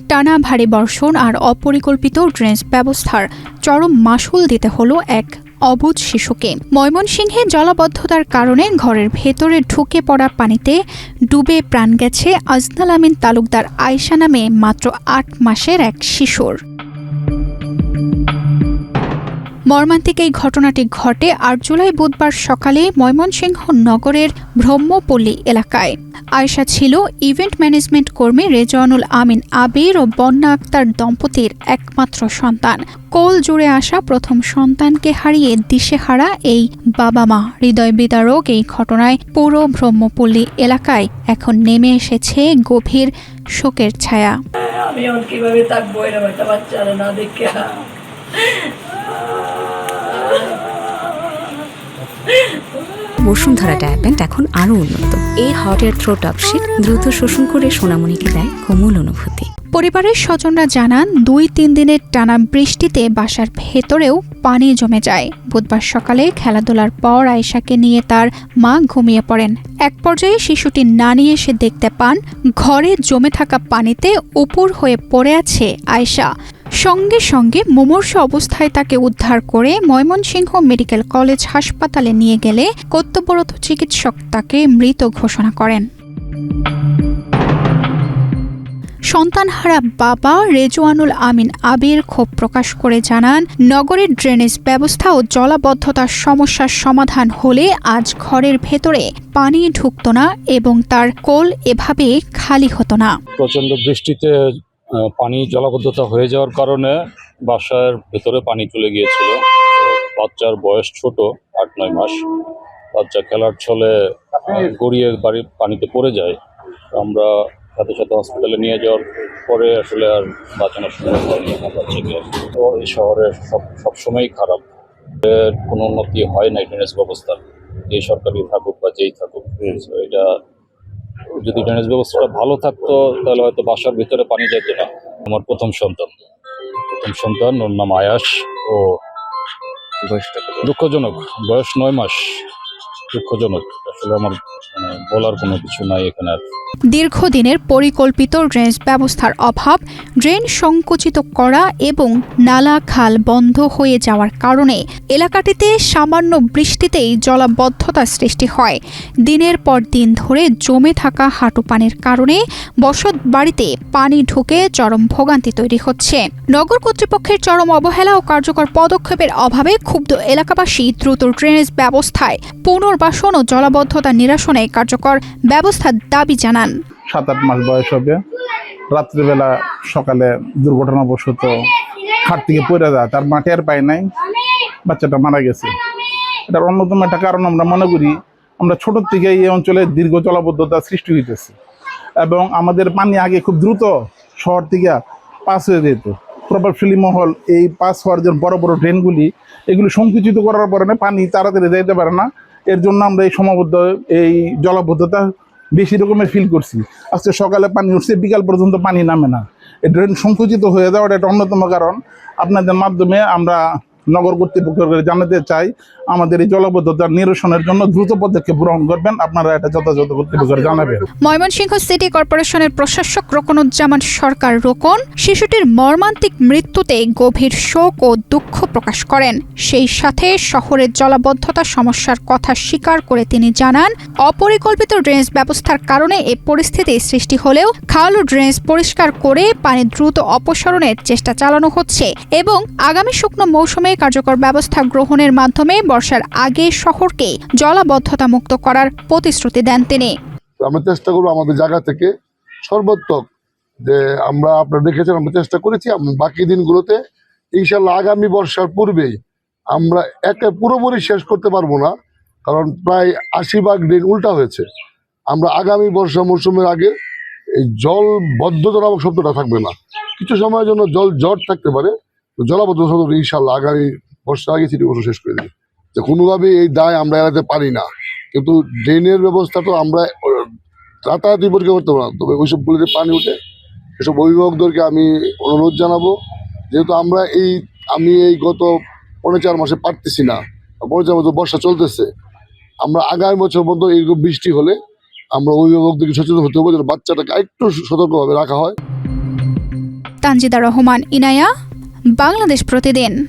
টানা ভারী বর্ষণ আর অপরিকল্পিত ড্রেনেজ ব্যবস্থার চরম মাশুল দিতে হলো এক অবুঝ শিশুকে। ময়মনসিংহে জলাবদ্ধতার কারণে ঘরের ভেতরে ঢুকে পড়া পানিতে ডুবে প্রাণ গেছে আজনাল আমিন তালুকদার আয়েশা নামে মাত্র ৮ মাসের এক শিশুর। মর্মান্তিক এই ঘটনাটি ঘটে ৮ জুলাই বুধবার সকালে ময়মনসিংহ নগরের ব্রহ্মপল্লী এলাকায়। আয়েশা ছিল ইভেন্ট ম্যানেজমেন্ট কর্মী রেজওয়ানুল আমিন আবির ও বন্যা আক্তার দম্পতির একমাত্র সন্তান। কোল জুড়ে আসা প্রথম সন্তানকে হারিয়ে দিশেহারা এই বাবা মা। হৃদয় বিদারক এই ঘটনায় পুরো ব্রহ্মপল্লী এলাকায় এখন নেমে এসেছে গভীর শোকের ছায়া। আমি কিভাবে থাকবো এরকম একটা বাচ্চারা না দেখে। বসুন্ধরা ডায়াপেন্ট এখন আরো উন্নত। এই হট এয়ার থ্রো টপশিট দ্রুত শোষণ করে সোনামণিকে দেয় কোমল অনুভূতি। পরিবারের স্বজনরা জানান ২-৩ দিনের টানা বৃষ্টিতে বাসার ভেতরেও পানি জমে যায়। বুধবার সকালে খেলাধুলার পর আয়েশাকে নিয়ে তার মা ঘুমিয়ে পড়েন। এক পর্যায়ে শিশুটি নানি এসে দেখতে পান ঘরে জমে থাকা পানিতে উপুড় হয়ে পড়ে আছে আয়েশা। সঙ্গে সঙ্গে মুমূর্ষু অবস্থায় তাকে উদ্ধার করে ময়মনসিংহ মেডিকেল কলেজ হাসপাতালে নিয়ে গেলে কর্তব্যরত চিকিৎসক তাকে মৃত ঘোষণা করেন। সন্তানহারা বাবা রেজওয়ানুল আমিন আবির ক্ষোভ প্রকাশ করে জানান, নগরের ড্রেনেজ ব্যবস্থা ও জলাবদ্ধতার সমস্যার সমাধান হলে আজ ঘরের ভেতরে পানি ঢুকত না এবং তার কোল এভাবে খালি হতো না। প্রচণ্ড বৃষ্টিতে পানি জলাবদ্ধতা হয়ে যাওয়ার কারণে বাসার ভেতরে পানি চলে গিয়েছিল। বাচ্চার বয়স ছোট, ৮-৯ মাস। বাচ্চা খেলার ছলে গড়িয়ে বাড়ির পানিতে পড়ে যায়। আমরা সাথে সাথে হসপিটালে নিয়ে যাওয়ার পরে আসলে আর বাঁচানোর সম্ভব হয়নি আমার বাচ্চাকে। তো এই শহরে সবসময়ই খারাপ, কোনো উন্নতি হয় না ড্রেনেজ ব্যবস্থার, যেই সরকারি থাকুক বা যেই থাকুক। এটা যদি ড্রেনেজ ব্যবস্থাটা ভালো থাকতো তাহলে হয়তো বাসার ভিতরে পানি যেত না। আমার প্রথম সন্তান ওর নাম আয়াস। ও দুঃখজনক, বয়স ৯ মাস। দুঃখজনক, আসলে আমার বলার কোনো কিছু নাই এখানে। দীর্ঘদিনের পরিকল্পিত ড্রেনেজ ব্যবস্থার অভাব, ড্রেন সংকুচিত করা এবং নালা খাল বন্ধ হয়ে যাওয়ার কারণে এলাকাটিতে সামান্য বৃষ্টিতেই জলাবদ্ধতা সৃষ্টি হয়। দিনের পর দিন ধরে জমে থাকা হাঁটু পানির কারণে বসত বাড়িতে পানি ঢুকে চরম ভোগান্তি তৈরি হচ্ছে। নগর কর্তৃপক্ষের চরম অবহেলা ও কার্যকর পদক্ষেপের অভাবে ক্ষুব্ধ এলাকাবাসী দ্রুত ড্রেনেজ ব্যবস্থায় পুনর্বাসন ও জলাবদ্ধতা নিরসনে কার্যকর ব্যবস্থার দাবি জানান। ৭-৮ মাস বয়স হবে। রাত্রিবেলা সকালে দুর্ঘটনাবশত খাট থেকে পড়ে যায়, তার মা টের পায় নাই, বাচ্চাটা মারা গেছে। এটার অন্যতম একটা কারণ আমরা মনে করি, আমরা ছোট থেকে এই অঞ্চলে দীর্ঘ জলাবদ্ধতা সৃষ্টি হইতেছে এবং আমাদের পানি আগে খুব দ্রুত শহর থেকে পাস হয়ে যেত। প্রভাবশালী মহল এই পাস হওয়ার জন্য বড় বড় ড্রেনগুলি এগুলি সংকুচিত করার কারণে পানি তাড়াতাড়ি যেতে পারে না। এর জন্য আমরা এই সীমাবদ্ধ এই জলাবদ্ধতা বেশি রকমের ফিল করছি। আজকে সকালে পানি উঠছে, বিকাল পর্যন্ত পানি নামে না। এই ড্রেন সংকুচিত হয়ে যাওয়ার একটা অন্যতম কারণ। আপনাদের মাধ্যমে আমরা নগর কর্তৃপক্ষকে জানাতে চাই, আমাদের এই জলাবদ্ধতা নিরসনের জন্য দ্রুত পদক্ষেপ গ্রহণ করবেন। আপনারা এটা যথাযথ কর্তৃপক্ষকে জানাবেন। ময়মনসিংহ সিটি কর্পোরেশনের প্রশাসক রোকনুজ্জামান সরকার রোকন শিশুটির মর্মান্তিক মৃত্যুতে গভীর শোক ও দুঃখ প্রকাশ করেন। সেই সাথে শহরের জলাবদ্ধতা সমস্যার কথা স্বীকার করে তিনি জানান, অপরিকল্পিত ড্রেনেজ ব্যবস্থার কারণে এই পরিস্থিতি সৃষ্টি হলেও খাল ও ড্রেনেজ পরিষ্কার করে পানি দ্রুত অপসারণের চেষ্টা চালানো হচ্ছে এবং আগামী শুকনো মৌসুমে কার্যকর ব্যবস্থা গ্রহণের মাধ্যমে বর্ষার আগে শহরকে জলাবদ্ধতা মুক্ত করার প্রতিশ্রুতি দেন তিনি। আমরা চেষ্টা করবো আমাদের জায়গা থেকে সর্বোত্তম, যে আমরা আপনারা দেখেছেন আমরা চেষ্টা করেছি। বাকি দিনগুলোতে ইনশাল্লাহ আগামী বর্ষার পূর্বেই আমরা একে পুরোপুরি শেষ করতে পারবো না, কারণ প্রায় ৮০ ড্রেন উল্টা হয়েছে। আমরা আগামী বর্ষা মৌসুমের আগে এই জলবদ্ধতা নামক শব্দটা থাকবে না, কিছু সময়ের জন্য জল জট থাকতে পারে। জলাবদ্ধতা শব্দ ইনশাল্লাহ আগামী বর্ষার আগে সিটি কর্পোরেশন শেষ করে দেবে। যে কোনোভাবে এই দায় আমরা এড়াতে পারি না, কিন্তু ড্রেনের ব্যবস্থা তো আমরা রাতারাতি পরীক্ষা করতে পারবো না। তবে ওইসব গুলিতে পানি উঠে এসব অভিভাবকদেরকে আমি অনুরোধ জানাবো, যেহেতু আমি এই গত ৪.৫ মাসে পারতেছি না, ৪.৫ মাসে বর্ষা চলতেছে, আমরা আগামী বছর পর্যন্ত এইরকম বৃষ্টি হলে আমরা অভিভাবকদেরকে সচেতন হতে হবে যেন বাচ্চাটাকে একটু সতর্কভাবে রাখা হয়। তানজিদা রহমান, ইনায়া, বাংলাদেশ প্রতিদিন।